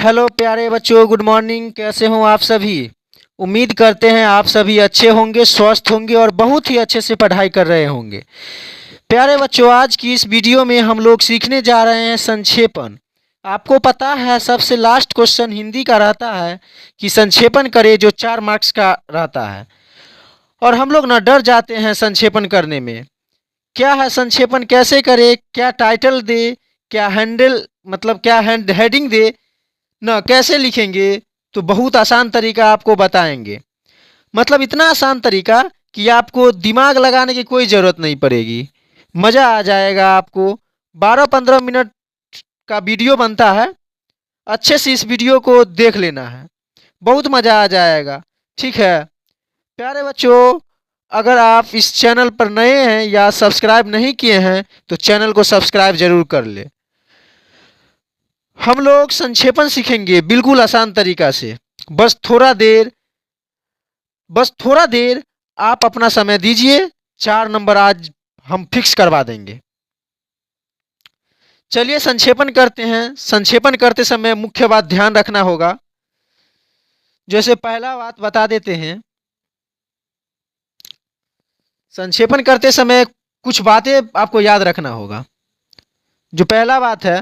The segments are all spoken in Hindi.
हेलो प्यारे बच्चों, गुड मॉर्निंग। कैसे हो आप सभी? उम्मीद करते हैं आप सभी अच्छे होंगे, स्वस्थ होंगे और बहुत ही अच्छे से पढ़ाई कर रहे होंगे। प्यारे बच्चों, आज की इस वीडियो में हम लोग सीखने जा रहे हैं संक्षेपण। आपको पता है सबसे लास्ट क्वेश्चन हिंदी का रहता है कि संक्षेपण करें, जो 4 मार्क्स का रहता है। और हम लोग ना डर जाते हैं संक्षेपण करने में। क्या है संक्षेपण, कैसे करें, क्या टाइटल दे, क्या हैंडल मतलब क्या हेडिंग दे ना, कैसे लिखेंगे, तो बहुत आसान तरीका आपको बताएंगे। मतलब इतना आसान तरीका कि आपको दिमाग लगाने की कोई ज़रूरत नहीं पड़ेगी। मज़ा आ जाएगा आपको। 12-15 मिनट का वीडियो बनता है। अच्छे से इस वीडियो को देख लेना है, बहुत मज़ा आ जाएगा। ठीक है प्यारे बच्चों, अगर आप इस चैनल पर नए हैं या सब्सक्राइब नहीं किए हैं तो चैनल को सब्सक्राइब जरूर कर ले। हम लोग संक्षेपण सीखेंगे बिल्कुल आसान तरीका से। बस थोड़ा देर आप अपना समय दीजिए। 4 नंबर आज हम फिक्स करवा देंगे। चलिए संक्षेपण करते हैं। संक्षेपण करते समय मुख्य बात ध्यान रखना होगा। जैसे पहला बात बता देते हैं, संक्षेपण करते समय कुछ बातें आपको याद रखना होगा। जो पहला बात है,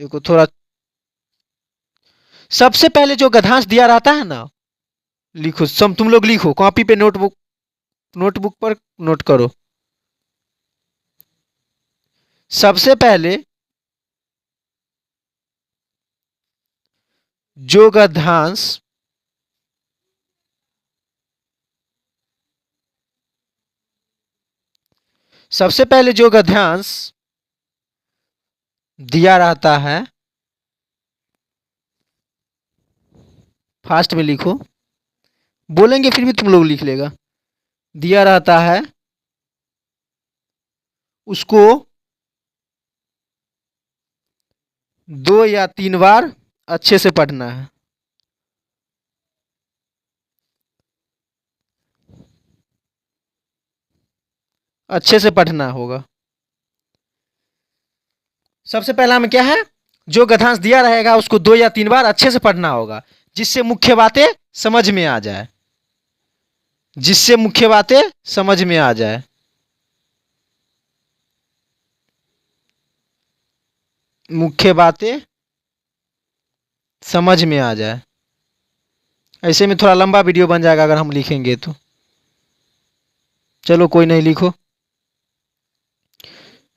देखो थोड़ा, सबसे पहले जो गद्यांश दिया रहता है ना, लिखो सब तुम लोग लिखो कॉपी पे, नोटबुक पर नोट करो। सबसे पहले जो गद्यांश सबसे पहले जो गद्यांश दिया रहता है, फास्ट में लिखो, बोलेंगे फिर भी तुम लोग लिख लेगा। दिया रहता है उसको 2 या 3 बार अच्छे से पढ़ना है। अच्छे से पढ़ना होगा। सबसे पहला में क्या है, जो गद्यांश दिया रहेगा उसको 2 या 3 बार अच्छे से पढ़ना होगा, जिससे मुख्य बातें समझ में आ जाए। जिससे मुख्य बातें समझ में आ जाए। मुख्य बातें समझ में आ जाए। ऐसे में थोड़ा लंबा वीडियो बन जाएगा अगर हम लिखेंगे तो। चलो कोई नहीं, लिखो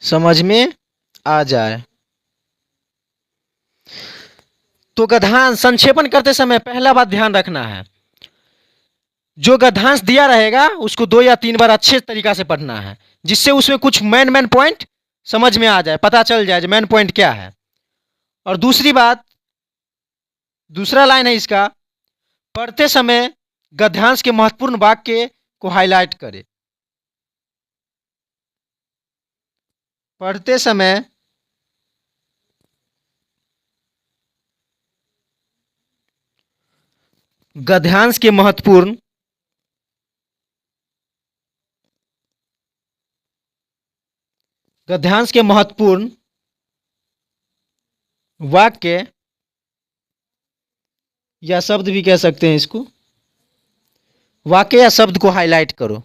समझ में आ जाए। तो गद्यांश संक्षेपण करते समय पहला बात ध्यान रखना है, जो गद्यांश दिया रहेगा उसको 2 या 3 बार अच्छे तरीका से पढ़ना है, जिससे उसमें कुछ मेन पॉइंट समझ में आ जाए, पता चल जाए मेन पॉइंट क्या है। और दूसरी बात, दूसरा लाइन है इसका, पढ़ते समय गद्यांश के महत्वपूर्ण वाक्य को हाईलाइट करें। पढ़ते समय गद्यांश के महत्वपूर्ण वाक्य या शब्द भी कह सकते हैं इसको, वाक्य या शब्द को हाईलाइट करो।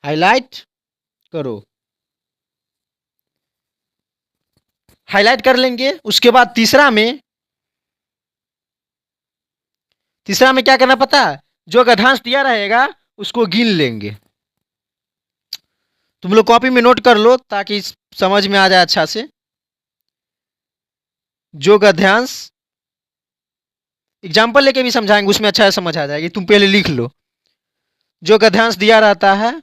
हाईलाइट करो। हाईलाइट कर लेंगे। उसके बाद तीसरा में क्या करना पता है, जो गद्यांश दिया रहेगा उसको गिन लेंगे। तुम लोग कॉपी में नोट कर लो ताकि समझ में आ जाए अच्छा से। जो गद्यांश एग्जाम्पल लेके भी समझाएंगे, उसमें अच्छा से समझ आ जाएगी, तुम पहले लिख लो। जो गद्यांश दिया रहता है,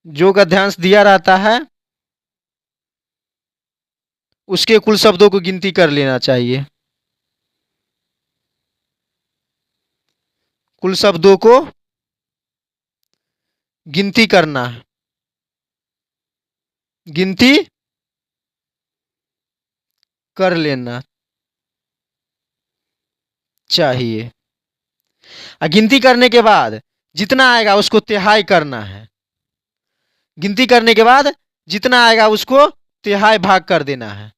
जो गद्यांश दिया रहता है उसके कुल शब्दों को गिनती कर लेना चाहिए। कुल शब्दों को गिनती करना है। गिनती कर लेना चाहिए। और गिनती करने के बाद जितना आएगा उसको तिहाई करना है। गिनती करने के बाद जितना आएगा उसको तिहाई भाग कर देना है।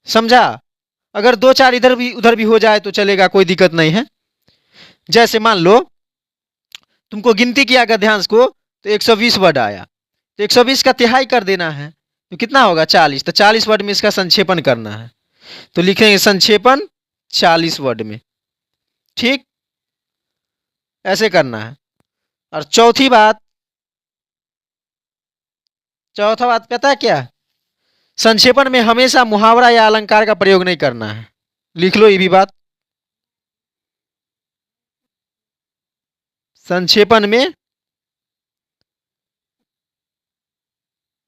समझा? अगर 2-4 इधर भी उधर भी हो जाए तो चलेगा, कोई दिक्कत नहीं है। जैसे मान लो तुमको गिनती किया गद्यांश को तो 120 वर्ड आया, तो 120 का तिहाई कर देना है तो कितना होगा 40। तो 40 वर्ड में इसका संक्षेपण करना है, तो लिखेंगे संक्षेपण 40 वर्ड में। ठीक, ऐसे करना है। और चौथा बात पता है क्या? संक्षेपण में हमेशा मुहावरा या अलंकार का प्रयोग नहीं करना है। लिख लो ये भी बात। संक्षेपण में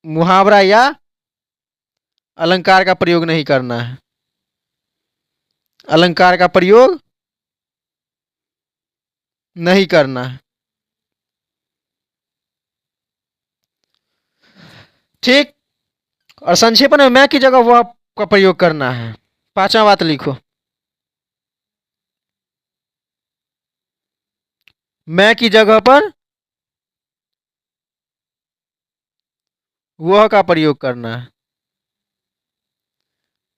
मुहावरा या अलंकार का प्रयोग नहीं करना है। अलंकार का प्रयोग नहीं करना है। ठीक, और संक्षेपण में मैं की जगह वह का प्रयोग करना है। 5वां बात लिखो, मैं की जगह पर वह का प्रयोग करना है।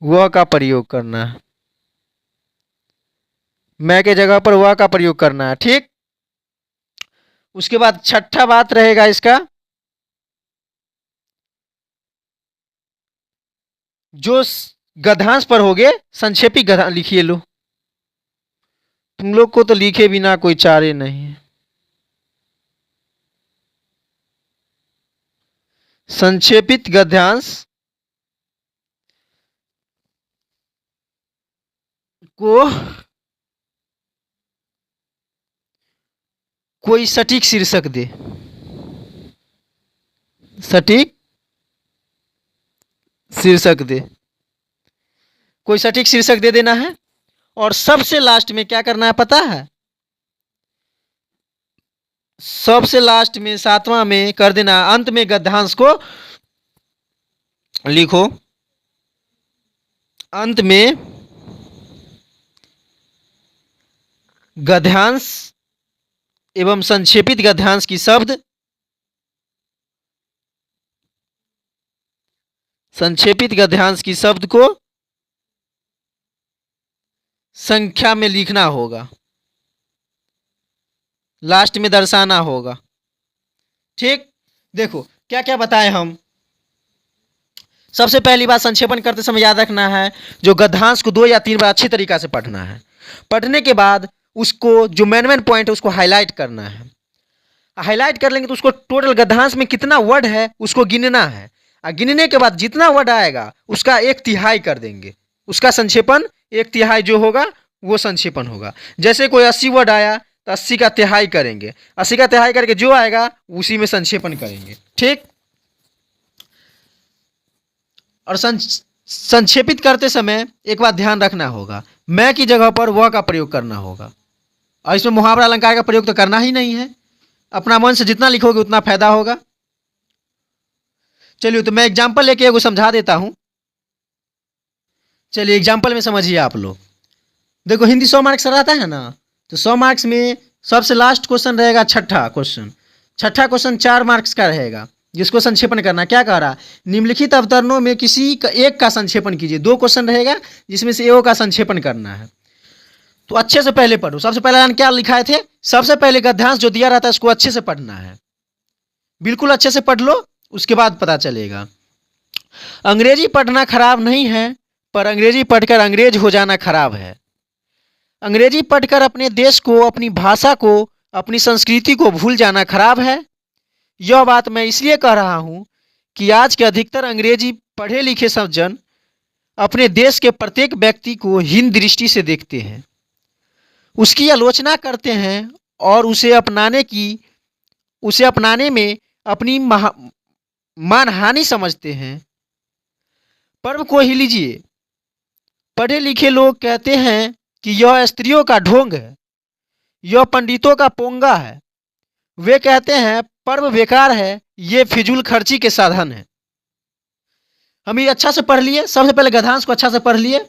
वह का प्रयोग करना है। मैं के जगह पर वह का प्रयोग करना है। ठीक, उसके बाद छठा बात रहेगा इसका, जो गद्यांश पर होगे संक्षेपी गद्यांश लिखिए लो। तुम लोग को तो लिखे बिना कोई चारे नहीं है। संक्षेपित गद्यांश को कोई सटीक शीर्षक दे। सटीक शीर्षक दे, कोई सटीक शीर्षक दे देना है। और सबसे लास्ट में क्या करना है पता है? सबसे लास्ट में 7वां में कर देना, अंत में गद्यांश को लिखो। अंत में गद्यांश एवं संक्षेपित गद्यांश की शब्द, संक्षेपित गद्यांश की शब्द को संख्या में लिखना होगा, लास्ट में दर्शाना होगा। ठीक, देखो क्या क्या बताए हम। सबसे पहली बात, संक्षेपण करते समय याद रखना है जो गद्यांश को 2 या 3 बार अच्छी तरीका से पढ़ना है। पढ़ने के बाद उसको जो मेन पॉइंट है उसको हाईलाइट करना है। हाईलाइट कर लेंगे तो उसको टोटल गद्यांश में कितना वर्ड है उसको गिनना है, और गिनने के बाद जितना वर्ड आएगा उसका 1/3 कर देंगे। उसका संक्षेपण 1/3 जो होगा वो संक्षेपण होगा। जैसे कोई 80 वर्ड आया तो 80 का तिहाई करेंगे, 80 का तिहाई करके जो आएगा उसी में संक्षेपण करेंगे। ठीक, और संक्षेपित करते समय एक बात ध्यान रखना होगा, मैं की जगह पर वह का प्रयोग करना होगा। और इसमें मुहावरा अलंकार का प्रयोग तो करना ही नहीं है। अपना मन से जितना लिखोगे उतना फायदा होगा। चलिए तो मैं एग्जाम्पल लेके एगो समझा देता हूं। चलिए एग्जाम्पल में समझिए आप लोग। देखो हिंदी 100 मार्क्स रहता है ना, तो 100 मार्क्स में सबसे लास्ट क्वेश्चन रहेगा छठा क्वेश्चन। छठा क्वेश्चन 4 मार्क्स का रहेगा, जिसको संक्षेपण करना। क्या कह रहा? निम्नलिखित अवतरणों में किसी एक का संक्षेपण कीजिए। 2 क्वेश्चन रहेगा जिसमें से एक का संक्षेपण करना है। तो अच्छे से पहले पढ़ो। सबसे पहले लाइन क्या लिखाए थे? सबसे पहले गद्यांश जो दिया रहता है उसको अच्छे से पढ़ना है। बिल्कुल अच्छे से पढ़ लो, उसके बाद पता चलेगा। अंग्रेजी पढ़ना खराब नहीं है, पर अंग्रेजी पढ़कर अंग्रेज हो जाना खराब है। अंग्रेजी पढ़कर अपने देश को, अपनी भाषा को, अपनी संस्कृति को भूल जाना खराब है। यह बात मैं इसलिए कह रहा हूं कि आज के अधिकतर अंग्रेजी पढ़े लिखे सज्जन अपने देश के प्रत्येक व्यक्ति को हीन दृष्टि से देखते हैं, उसकी आलोचना करते हैं और उसे अपनाने में अपनी मानहानि समझते हैं। पर्व को ही लीजिए। पढ़े लिखे लोग कहते हैं कि यह स्त्रियों का ढोंग है, यह पंडितों का पोंगा है। वे कहते हैं पर्व बेकार है, ये फिजूल खर्ची के साधन है। हम ये अच्छा से पढ़ लिए। सबसे पहले गद्यांश को अच्छा से पढ़ लिए।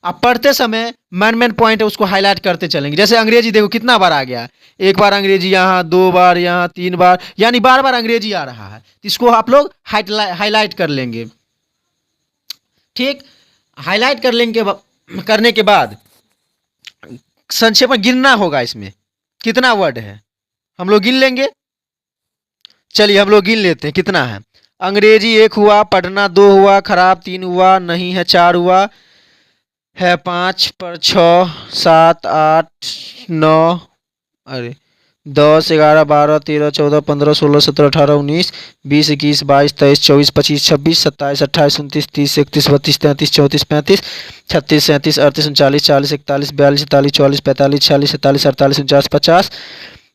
आप पढ़ते समय मेन पॉइंट है उसको हाईलाइट करते चलेंगे। जैसे अंग्रेजी देखो कितना बार आ गया, एक बार अंग्रेजी यहाँ, दो बार यहाँ, तीन बार, यानी बार बार अंग्रेजी आ रहा है, तो इसको आप लोग हाईलाइट कर लेंगे। ठीक, हाईलाइट कर लेंगे, करने के बाद संक्षेप में गिनना होगा, इसमें कितना वर्ड है हम लोग गिन लेंगे। चलिए हम लोग गिन लेते हैं कितना है। अंग्रेजी एक हुआ, पढ़ना दो हुआ, खराब तीन हुआ, नहीं है चार हुआ, है पाँच, पर छः, सात, आठ, नौ, अरे 10, 11, 12, 13, 14, 15, 16, 17, 18, 19, 20, 21, 22, 23, 24, 25, 26, 27, 28, 29, 30, 31, 32, 33, 34, 35, 36, 37, 38, 39, 40, 41, 42, 43, 44, 45, 46, 47, 48, 49, 50,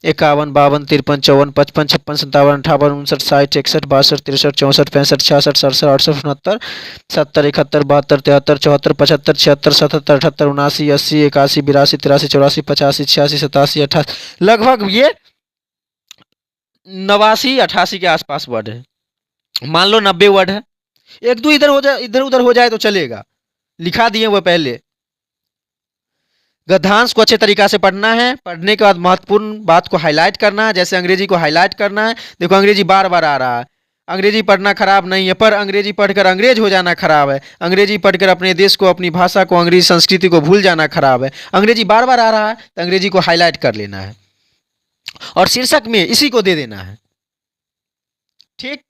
51, 52, 53, 54, 55, 56, 57, 58, 59, 60, 61, 62, 63, 64, 65, 66, 67, 68, 69, 70, 71, 72, 73, 74, 75, 76, 77, 78, 79, 80, 81, 82, 83, 84, 85, 86, 87, 88, लगभग ये 89, 88 के आसपास वर्ड है। मान लो 90 वर्ड है, एक दो इधर उधर हो जाए तो चलेगा, लिखा दिए वो पहले। गद्यांश को अच्छे तरीका से पढ़ना है, पढ़ने के बाद महत्वपूर्ण बात को हाईलाइट करना है, जैसे अंग्रेजी को हाईलाइट करना है। देखो अंग्रेजी बार बार आ रहा है, अंग्रेजी पढ़ना खराब नहीं है, पर अंग्रेजी पढ़कर अंग्रेज हो जाना खराब है। अंग्रेजी पढ़कर अपने देश को, अपनी भाषा को, अंग्रेजी संस्कृति को भूल जाना खराब है। अंग्रेजी बार बार आ रहा है तो अंग्रेजी को हाईलाइट कर लेना है और शीर्षक में इसी को दे देना है। ठीक,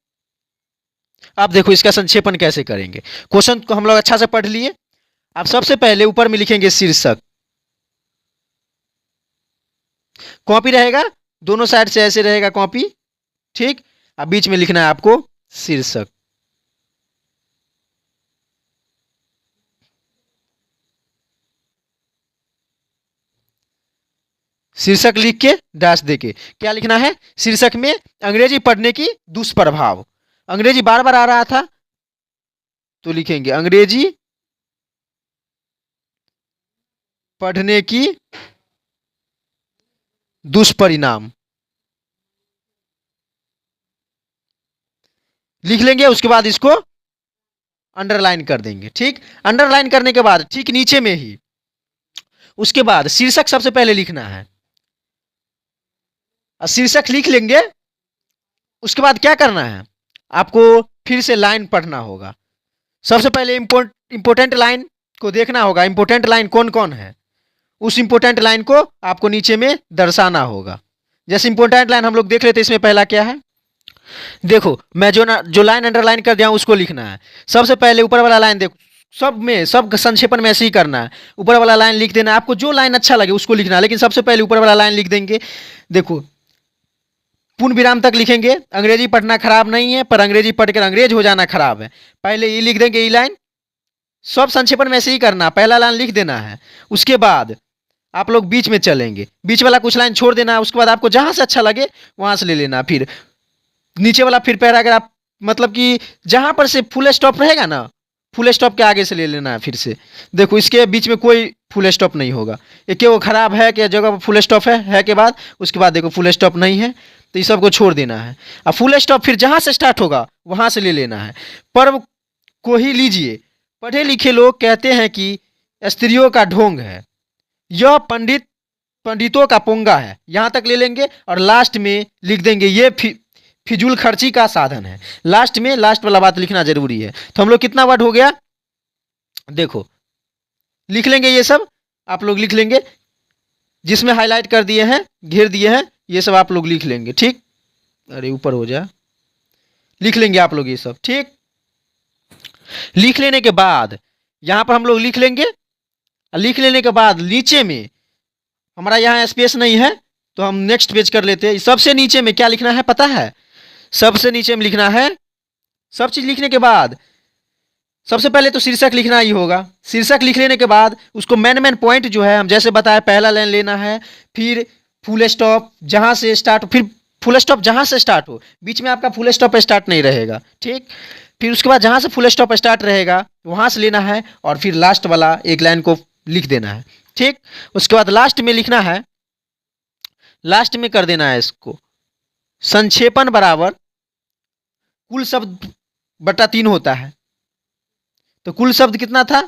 अब देखो इसका संक्षेपण कैसे करेंगे। क्वेश्चन को हम लोग अच्छा से पढ़ लिए। आप सबसे पहले ऊपर में लिखेंगे शीर्षक, कॉपी रहेगा दोनों साइड से ऐसे रहेगा कॉपी। ठीक, अब बीच में लिखना है आपको शीर्षक। शीर्षक लिख के डैश देके क्या लिखना है, शीर्षक में अंग्रेजी पढ़ने की दुष्प्रभाव। अंग्रेजी बार बार आ रहा था तो लिखेंगे अंग्रेजी पढ़ने की दुष्परिणाम, लिख लेंगे। उसके बाद इसको अंडरलाइन कर देंगे। ठीक, अंडरलाइन करने के बाद ठीक नीचे में ही उसके बाद शीर्षक सबसे पहले लिखना है। शीर्षक लिख लेंगे, उसके बाद क्या करना है, आपको फिर से लाइन पढ़ना होगा। सबसे पहले इंपोर्टेंट लाइन को देखना होगा, इंपोर्टेंट लाइन कौन कौन है, उस इंपोर्टेंट लाइन को आपको नीचे में दर्शाना होगा। जैसे इंपोर्टेंट लाइन हम लोग देख लेते हैं, इसमें पहला क्या है, देखो मैं जो लाइन अंडरलाइन कर दिया हूं उसको लिखना है। सबसे पहले ऊपर वाला लाइन देखो, सब संक्षेपण में ऐसे ही करना है, ऊपर वाला लाइन लिख देना है। आपको जो लाइन अच्छा लगे उसको लिखना है, लेकिन सबसे पहले ऊपर वाला लाइन लिख देंगे। देखो पूर्ण विराम तक लिखेंगे, अंग्रेजी पढ़ना खराब नहीं है, पर अंग्रेजी पढ़कर अंग्रेज हो जाना खराब है। पहले ये लिख देंगे, ये लाइन सब संक्षेपण में ऐसे ही करना, पहला लाइन लिख देना है। उसके बाद आप लोग बीच में चलेंगे, बीच वाला कुछ लाइन छोड़ देना है। उसके बाद आपको जहां से अच्छा लगे वहां से ले लेना। फिर नीचे वाला फिर पैराग्राफ, मतलब कि जहां पर से फुल स्टॉप रहेगा ना, फुल स्टॉप के आगे से ले लेना है फिर से। देखो इसके बीच में कोई फुल स्टॉप नहीं होगा, ये क्यों खराब है कि जगह पर फुल स्टॉप है के बाद, उसके बाद देखो फुल स्टॉप नहीं है, तो ये सबको छोड़ देना है। अब फुल स्टॉप फिर जहां से स्टार्ट होगा वहां से ले लेना है। पर्व को ही लीजिए, पढ़े लिखे लोग कहते हैं कि स्त्रियों का ढोंग है, यह पंडितों का पोंगा है, यहां तक ले लेंगे। और लास्ट में लिख देंगे ये फिजूल खर्ची का साधन है। लास्ट में लास्ट वाला बात लिखना जरूरी है। तो हम लोग कितना वर्ड हो गया, देखो लिख लेंगे, ये सब आप लोग लिख लेंगे, जिसमें हाईलाइट कर दिए हैं, घेर दिए हैं, ये सब आप लोग लिख लेंगे। ठीक, अरे ऊपर हो जा, लिख लेंगे आप लोग ये सब। ठीक, लिख लेने के बाद यहां पर हम लोग लिख लेंगे। लिख लेने के बाद नीचे में हमारा यहाँ स्पेस नहीं है तो हम नेक्स्ट पेज कर लेते हैं। सबसे नीचे में क्या लिखना है पता है, सबसे नीचे में लिखना है, सब चीज लिखने के बाद सबसे पहले तो शीर्षक लिखना ही होगा। शीर्षक लिख लेने के बाद उसको मेन पॉइंट जो है हम जैसे बताया, पहला लाइन लेना है, फिर फुल स्टॉप जहां से स्टार्ट, फिर फुल स्टॉप जहां से स्टार्ट हो, बीच में आपका फुल स्टॉप स्टार्ट नहीं रहेगा। ठीक, फिर उसके बाद जहां से फुल स्टॉप स्टार्ट रहेगा वहां से लेना है, और फिर लास्ट वाला एक लाइन को लिख देना है। ठीक, उसके बाद लास्ट में लिखना है, लास्ट में कर देना है इसको संक्षेपण बराबर कुल शब्द बटा 3 होता है। तो कुल शब्द कितना था,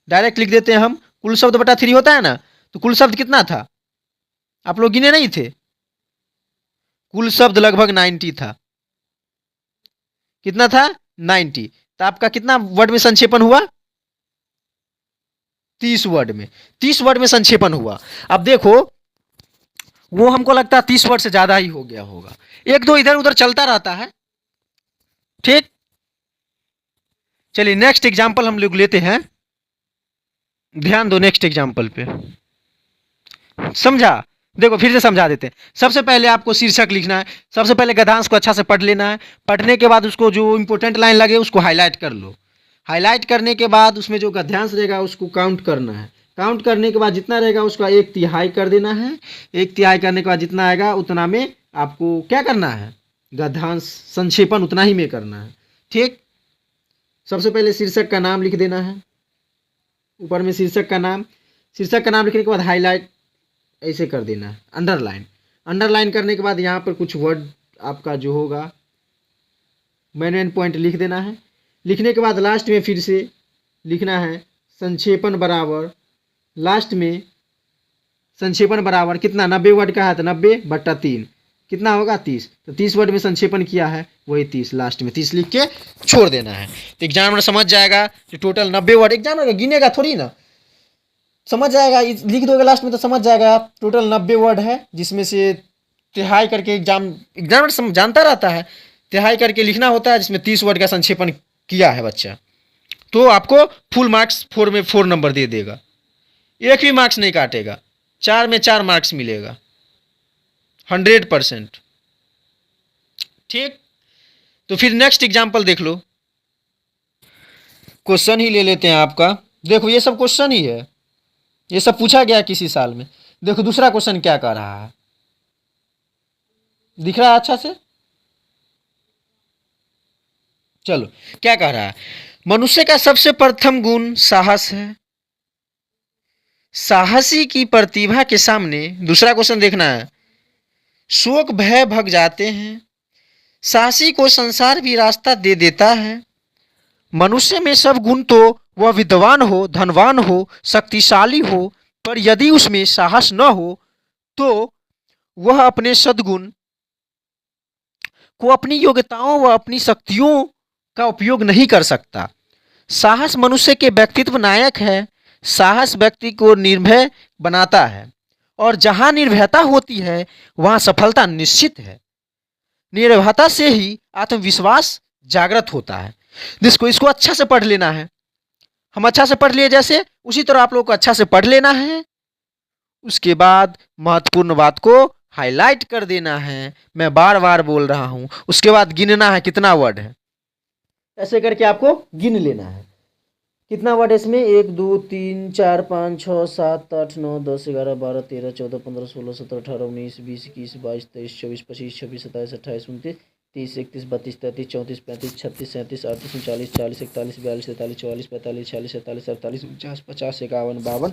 डायरेक्ट लिख देते हैं हम, कुल शब्द बटा 3 होता है ना, तो कुल शब्द कितना था, आप लोग गिने नहीं थे, कुल शब्द लगभग 90 था। कितना था, 90। तो आपका कितना वर्ड में संक्षेपण हुआ, 30 वर्ड में, 30 वर्ड में संक्षेपण हुआ। अब देखो वो हमको लगता है 30 वर्ड से ज्यादा ही हो गया होगा, एक दो इधर उधर चलता रहता है। ठीक, चलिए नेक्स्ट एग्जाम्पल हम लोग लेते हैं, ध्यान दो नेक्स्ट एग्जाम्पल पे, समझा, देखो फिर से समझा देते हैं। सबसे पहले आपको शीर्षक लिखना है, सबसे पहले गद्यांश को अच्छा से पढ़ लेना है, पढ़ने के बाद उसको जो इंपॉर्टेंट लाइन लगे उसको हाईलाइट कर लो, हाईलाइट करने के बाद उसमें जो गद्यांश रहेगा उसको काउंट करना है, काउंट करने के बाद जितना रहेगा उसका 1/3 कर देना है, 1/3 करने के बाद जितना आएगा उतना में आपको क्या करना है, गद्यांश संक्षेपण उतना ही में करना है। ठीक, सबसे पहले शीर्षक का नाम लिख देना है, ऊपर में शीर्षक का नाम, शीर्षक का नाम लिखने के बाद हाईलाइट ऐसे कर देना है, अंडरलाइन, अंडरलाइन करने के बाद यहाँ पर कुछ वर्ड आपका जो होगा मेन पॉइंट लिख देना है। लिखने के बाद लास्ट में फिर से लिखना है संक्षेपण बराबर, लास्ट में संक्षेपण बराबर कितना, 90 वर्ड का है तो 90/3 कितना होगा, 30। तो 30 वर्ड में संक्षेपण किया है वही 30, लास्ट में 30 लिख के छोड़ देना है। तो एग्जामिनर समझ जाएगा कि टोटल 90 वर्ड, एग्जामिनर गिनेगा थोड़ी ना, समझ जाएगा, लिख दोगे लास्ट में तो समझ जाएगा आप टोटल 90 वर्ड है, जिसमें से तिहाई करके एग्जामिनर जानता रहता है, तिहाई करके लिखना होता है, जिसमें 30 वर्ड का संक्षेपण किया है बच्चा, तो आपको फुल मार्क्स 4 में 4 नंबर दे देगा, एक भी मार्क्स नहीं काटेगा, 4 में 4 मार्क्स मिलेगा 100%। ठीक, तो फिर नेक्स्ट एग्जाम्पल देख लो, क्वेश्चन ही ले लेते हैं आपका, देखो ये सब क्वेश्चन ही है, ये सब पूछा गया किसी साल में। देखो दूसरा क्वेश्चन क्या कह रहा है, दिख रहा है अच्छा से, चलो क्या कह रहा है, मनुष्य का सबसे प्रथम गुण साहस है, साहसी की प्रतिभा के सामने, दूसरा क्वेश्चन देखना है, शोक भय भग जाते हैं, साहसी को संसार भी रास्ता दे देता है। मनुष्य में सब गुण तो वह विद्वान हो, धनवान हो, शक्तिशाली हो, पर यदि उसमें साहस न हो तो वह अपने सद्गुण को, अपनी योग्यताओं व अपनी शक्तियों का उपयोग नहीं कर सकता। साहस मनुष्य के व्यक्तित्व नायक है, साहस व्यक्ति को निर्भय बनाता है, और जहां निर्भयता होती है वहां सफलता निश्चित है। निर्भयता से ही आत्मविश्वास जागृत होता है। जिसको इसको अच्छा से पढ़ लेना है, हम अच्छा से पढ़ लिए जैसे, उसी तरह आप लोग को अच्छा से पढ़ लेना है। उसके बाद महत्वपूर्ण बात को हाईलाइट कर देना है, मैं बार बार बोल रहा हूं। उसके बाद गिनना है कितना वर्ड है, ऐसे करके आपको गिन लेना है कितना वर्ड है इसमें, 1 2 3 4 5 6 7 8 9 10 11 12 13 14 15 16 17 18 19 20 21 22 23 24 25 26 27 28 29 30 31 32 33 34 35 36 37 38 39 40 41 42 43 44 45 46 47 48 49 50 51 52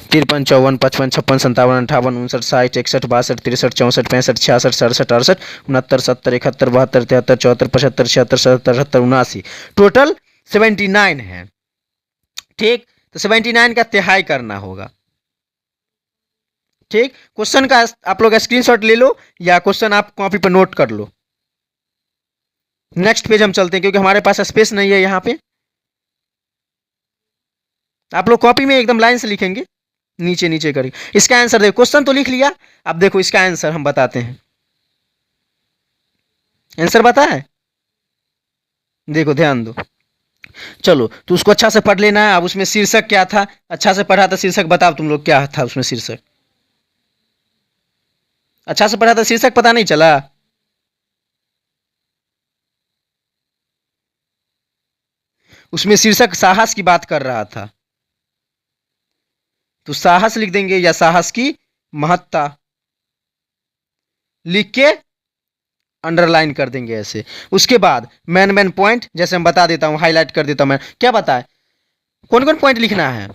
53 54 55 56 57 58 59 60 61 62 63 64 65 66 67 68 69 70 71 72 73 74 75 76 77 78 79, टोटल 79 है। ठीक, तो 79 का तिहाई करना होगा। ठीक, क्वेश्चन का आप लोग स्क्रीनशॉट ले लो या क्वेश्चन आप कॉपी पर नोट कर लो। नेक्स्ट पेज हम चलते हैं क्योंकि हमारे पास स्पेस नहीं है यहाँ पे। आप लोग कॉपी में एकदम लाइन से लिखेंगे, नीचे नीचे करेंगे। इसका आंसर देखो, क्वेश्चन तो लिख लिया, अब देखो इसका आंसर हम बताते हैं। आंसर पता है, देखो ध्यान दो, चलो तो उसको अच्छा से पढ़ लेना है। अब उसमें शीर्षक क्या था, अच्छा से पढ़ा था शीर्षक, बताओ तुम लोग क्या था उसमें शीर्षक, अच्छा से पढ़ा था शीर्षक पता नहीं चला। उसमें शीर्षक साहस की बात कर रहा था, तो साहस लिख देंगे या साहस की महत्ता लिख के अंडरलाइन कर देंगे ऐसे। उसके बाद मेन पॉइंट जैसे हम बता देता हूं, हाईलाइट कर देता हूं। मैं क्या बताए, कौन कौन पॉइंट लिखना है,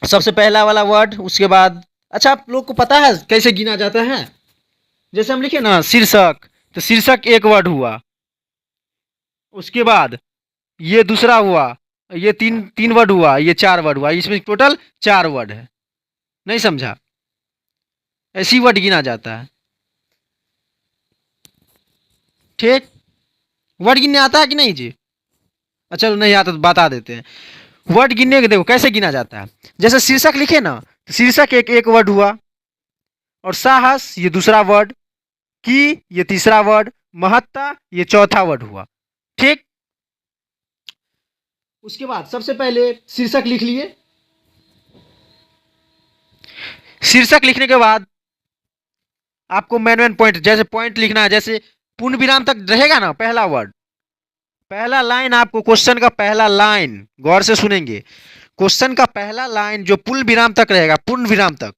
सबसे पहला वाला वर्ड, उसके बाद अच्छा आप लोग को पता है कैसे गिना जाता है, जैसे हम लिखे ना शीर्षक, तो शीर्षक एक वर्ड हुआ, उसके बाद ये दूसरा हुआ, ये तीन तीन वर्ड हुआ, ये 4 वर्ड हुआ, इसमें टोटल 4 वर्ड है। नहीं समझा? ऐसी वर्ड गिना जाता है। ठीक, वर्ड गिनने आता है कि नहीं जी? अच्छा, चलो नहीं आता तो बता देते हैं। वर्ड गिनने के देखो कैसे गिना जाता है। जैसे शीर्षक लिखे ना, तो शीर्षक एक एक वर्ड हुआ, और साहस ये दूसरा वर्ड, की ये तीसरा वर्ड, महत्ता ये चौथा वर्ड हुआ। ठीक, उसके बाद सबसे पहले शीर्षक लिख लिए। शीर्षक लिखने के बाद आपको मेन पॉइंट, जैसे पॉइंट लिखना है, जैसे पूर्ण विराम तक रहेगा ना पहला वर्ड, पहला लाइन आपको क्वेश्चन का पहला लाइन गौर से सुनेंगे। क्वेश्चन का पहला लाइन जो पूर्ण विराम तक रहेगा, पूर्ण विराम तक,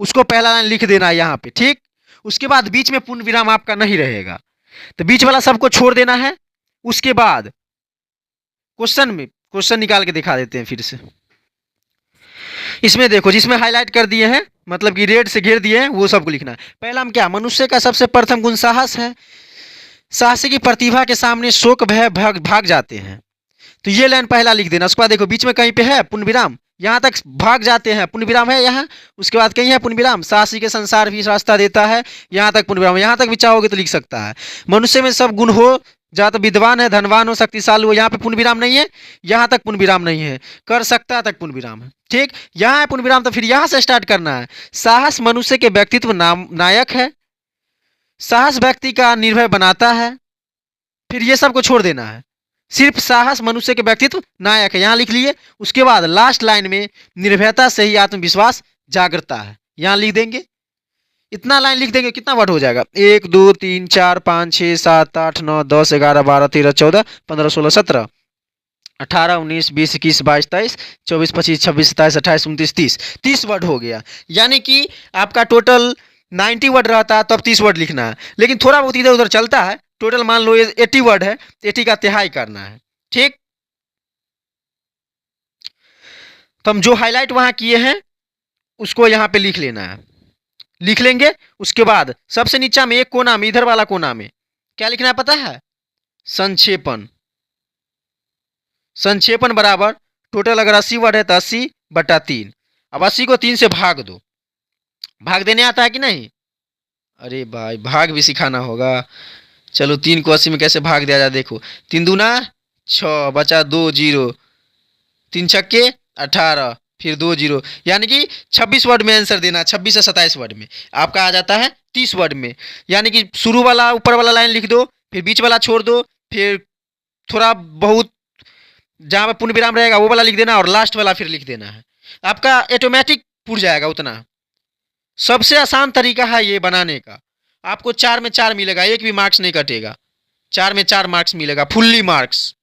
उसको पहला लाइन लिख देना है यहाँ पे। ठीक, उसके बाद बीच में पूर्ण विराम आपका नहीं रहेगा, तो बीच वाला सबको छोड़ देना है। उसके बाद क्वेश्चन में क्वेश्चन निकाल के दिखा देते हैं फिर से। इसमें देखो, जिसमें हाईलाइट कर दिए हैं, मतलब कि रेड से घेर दिए हैं, वो सबको लिखना है। पहला हम क्या, मनुष्य का सबसे प्रथम गुण साहस है। साहसी की प्रतिभा के सामने शोक भय भाग जाते हैं। तो ये लाइन पहला लिख देना। उसके बाद देखो बीच में कहीं पे है पूर्ण विराम, यहाँ तक भाग जाते हैं, पूर्ण विराम है यहाँ। उसके बाद कहीं है पूर्ण विराम, साहसी के संसार भी रास्ता देता है, यहाँ तक पूर्ण विराम। यहाँ तक भी चाहोगे तो लिख सकता है। मनुष्य में सब गुण हो, या तो विद्वान है, धनवान हो, शक्तिशाली हो, यहाँ पे पूर्ण विराम नहीं है, यहाँ तक पूर्ण विराम नहीं है, कर सकता तक पूर्ण विराम है। ठीक, यहाँ है पूर्ण विराम, तो फिर यहाँ से स्टार्ट करना है। साहस मनुष्य के व्यक्तित्व नायक है, साहस व्यक्ति का निर्भय बनाता है। फिर ये सबको छोड़ देना है, सिर्फ साहस मनुष्य के व्यक्तित्व नायक है, यहाँ लिख लिए। उसके बाद लास्ट लाइन में निर्भयता से ही आत्मविश्वास जागृता है, यहाँ लिख देंगे। इतना लाइन लिख देंगे, कितना वर्ड हो जाएगा, 1 2 3 4 5 6 7 8 9 10 11 12 13 14 15 16 17 18 19 20 21 22 23 24 25 26 27 28 29 30 30 वर्ड हो गया। यानी कि आपका टोटल 90 वर्ड रहता है, तब 30 वर्ड लिखना है। लेकिन थोड़ा बहुत इधर उधर चलता है, टोटल मान लो 80 वर्ड है, 80 का तिहाई करना है। ठीक, तो हम जो हाईलाइट वहां किए हैं उसको यहाँ पे लिख लेना है, लिख लेंगे। उसके बाद सबसे नीचा में एक कोना में, इधर वाला कोना में क्या लिखना है पता है, संक्षेपण। संक्षेपण बराबर टोटल अगर 80 वर्ड है तो 80/3। अब 80 को 3 से भाग दो। भाग देने आता है कि नहीं? अरे भाई, भाग भी सिखाना होगा। चलो 3 को 80 में कैसे भाग दिया जाए, देखो 3 दूना 6, बचा 2 जीरो, 3 छक्के 18, फिर 2 जीरो, यानी कि 26 वर्ड में आंसर देना। 26 से 27 वर्ड में आपका आ जाता है 30 वर्ड में। यानी कि शुरू वाला ऊपर वाला लाइन लिख दो, फिर बीच वाला छोड़ दो, फिर थोड़ा बहुत जहाँ पे पूर्ण विराम रहेगा वो वाला लिख देना, और लास्ट वाला फिर लिख देना है। आपका ऑटोमेटिक पुर जाएगा उतना। सबसे आसान तरीका है ये बनाने का। आपको 4 में 4 मिलेगा, एक भी मार्क्स नहीं कटेगा, 4 में 4 मार्क्स मिलेगा, फुल्ली मार्क्स।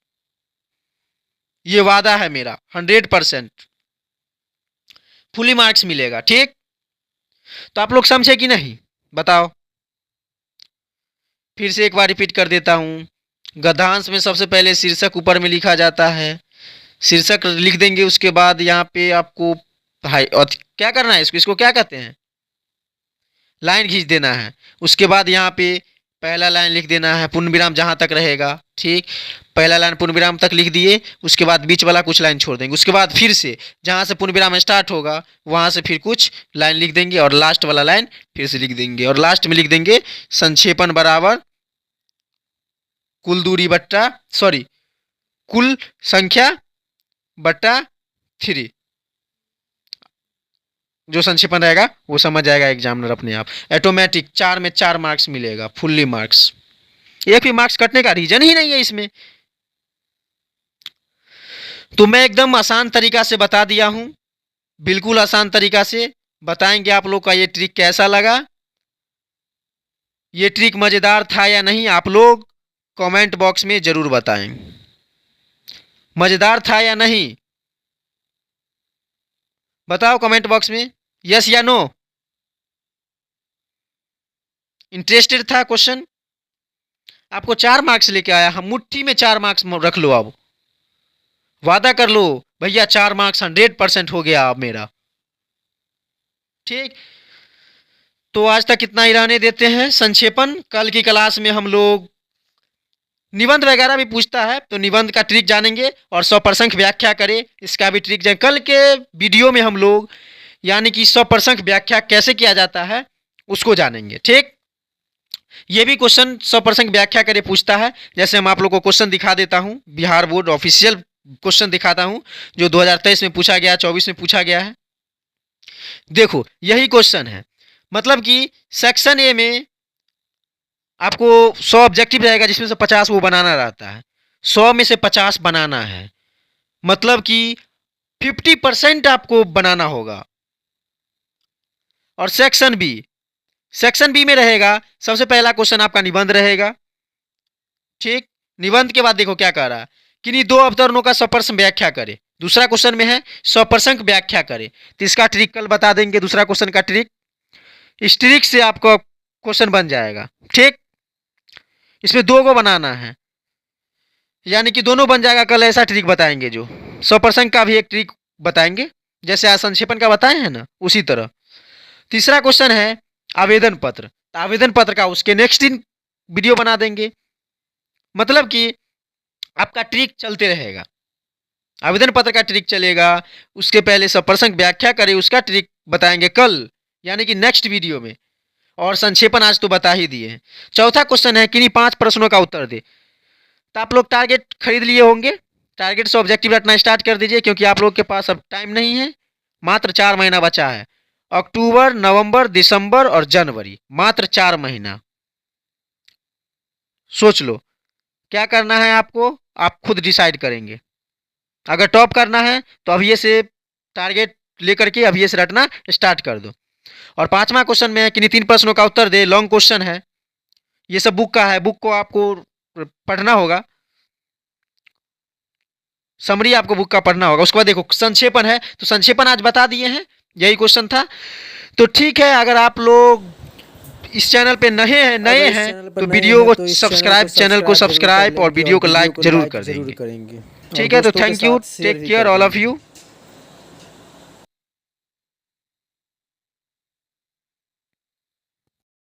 ये वादा है मेरा, 100% फुली मार्क्स मिलेगा। ठीक, तो आप लोग समझे कि नहीं बताओ? फिर से एक बार रिपीट कर देता हूं। गद्यांश में सबसे पहले शीर्षक ऊपर में लिखा जाता है, शीर्षक लिख देंगे। उसके बाद यहाँ पे आपको भाई और क्या करना है, इसको क्या कहते हैं, लाइन खींच देना है। उसके बाद यहाँ पे पहला लाइन लिख देना है, पूर्ण विराम जहाँ तक रहेगा। ठीक, पहला लाइन पूर्ण विराम तक लिख दिए। उसके बाद बीच वाला कुछ लाइन छोड़ देंगे। उसके बाद फिर से जहाँ से पूर्ण विराम स्टार्ट होगा वहाँ से फिर कुछ लाइन लिख देंगे, और लास्ट वाला लाइन फिर से लिख देंगे, और लास्ट में लिख देंगे संक्षेपण बराबर कुल दूरी बट्टा कुल संख्या बट्टा 3। जो संक्षेपण रहेगा वो समझ जाएगा एग्जामिनर अपने आप। ऑटोमेटिक 4 में 4 मार्क्स मिलेगा, फुल्ली मार्क्स। एक भी मार्क्स कटने का रीजन ही नहीं है इसमें। तो मैं एकदम आसान तरीका से बता दिया हूं, बिल्कुल आसान तरीका से बताएंगे। आप लोग का ये ट्रिक कैसा लगा, ये ट्रिक मजेदार था या नहीं, आप लोग कमेंट बॉक्स में जरूर बताएं। मजेदार था या नहीं बताओ कमेंट बॉक्स में, यस या नो। इंटरेस्टेड था क्वेश्चन, आपको 4 मार्क्स लेके आया, हम मुट्ठी में 4 मार्क्स रख लो। अब वादा कर लो भैया, 4 मार्क्स 100% हो गया अब मेरा। ठीक, तो आज तक इतना ही रहने देते हैं संक्षेपण। कल की क्लास में हम लोग निबंध वगैरह भी पूछता है, तो निबंध का ट्रिक जानेंगे और सप्रसंग व्याख्या करें, इसका भी ट्रिक जान। कल के वीडियो में हम लोग यानी कि सप्रसंग व्याख्या कैसे किया जाता है उसको जानेंगे। ठीक, ये भी क्वेश्चन 100% व्याख्या करे पूछता है। जैसे हम आप लोग को क्वेश्चन दिखा देता हूं, बिहार बोर्ड ऑफिशियल क्वेश्चन दिखाता हूं जो 2023 में पूछा गया, 24 में पूछा गया है। देखो यही क्वेश्चन है, मतलब कि सेक्शन ए में आपको 100 ऑब्जेक्टिव रहेगा जिसमें से 50 वो बनाना रहता है, 100 में से 50 बनाना है, मतलब कि 50% आपको बनाना होगा। और सेक्शन बी में रहेगा, सबसे पहला क्वेश्चन आपका निबंध रहेगा। ठीक, निबंध के बाद देखो क्या कह रहा है, किन्हीं दो अवतरणों का सप्रसंग व्याख्या करे। दूसरा क्वेश्चन में है सप्रसंग व्याख्या करे, तो इसका ट्रिक कल बता देंगे। दूसरा क्वेश्चन का ट्रिक, इस ट्रिक से आपका क्वेश्चन बन जाएगा। ठीक, इसमें दो को बनाना है, यानी कि दोनों बन जाएगा। कल ऐसा ट्रिक बताएंगे, जो सप्रसंग का भी एक ट्रिक बताएंगे, जैसे आज संक्षेपण का बताए हैं ना, उसी तरह। तीसरा क्वेश्चन है आवेदन पत्र, तो आवेदन पत्र का उसके नेक्स्ट दिन वीडियो बना देंगे, मतलब कि आपका ट्रिक चलते रहेगा। आवेदन पत्र का ट्रिक चलेगा, उसके पहले सप्रसंग व्याख्या करें, उसका ट्रिक बताएंगे कल, यानी कि नेक्स्ट वीडियो में। और संक्षेपण आज तो बता ही दिए हैं। चौथा क्वेश्चन है किन्हीं 5 प्रश्नों का उत्तर दे, तो आप लोग टारगेट खरीद लिए होंगे, टारगेट से ऑब्जेक्टिव रखना स्टार्ट कर दीजिए, क्योंकि आप लोग के पास अब टाइम नहीं है, मात्र 4 महीना बचा है। अक्टूबर, नवंबर, दिसंबर और जनवरी, मात्र 4 महीना। सोच लो क्या करना है आपको, आप खुद डिसाइड करेंगे। अगर टॉप करना है तो अभी से टारगेट लेकर के अभी से रटना स्टार्ट कर दो। और पांचवा क्वेश्चन में है किन्हीं 3 प्रश्नों का उत्तर दे, लॉन्ग क्वेश्चन है, ये सब बुक का है, बुक को आपको पढ़ना होगा, समरी आपको बुक का पढ़ना होगा। उसके बाद देखो संक्षेपण है, तो संक्षेपण आज बता दिए हैं, यही क्वेश्चन था। तो ठीक है, अगर आप लोग इस चैनल पे नए हैं तो वीडियो को सब्सक्राइब, चैनल को सब्सक्राइब और वीडियो को लाइक जरूर कर देंगे। ठीक है, तो thank you, take care all of you.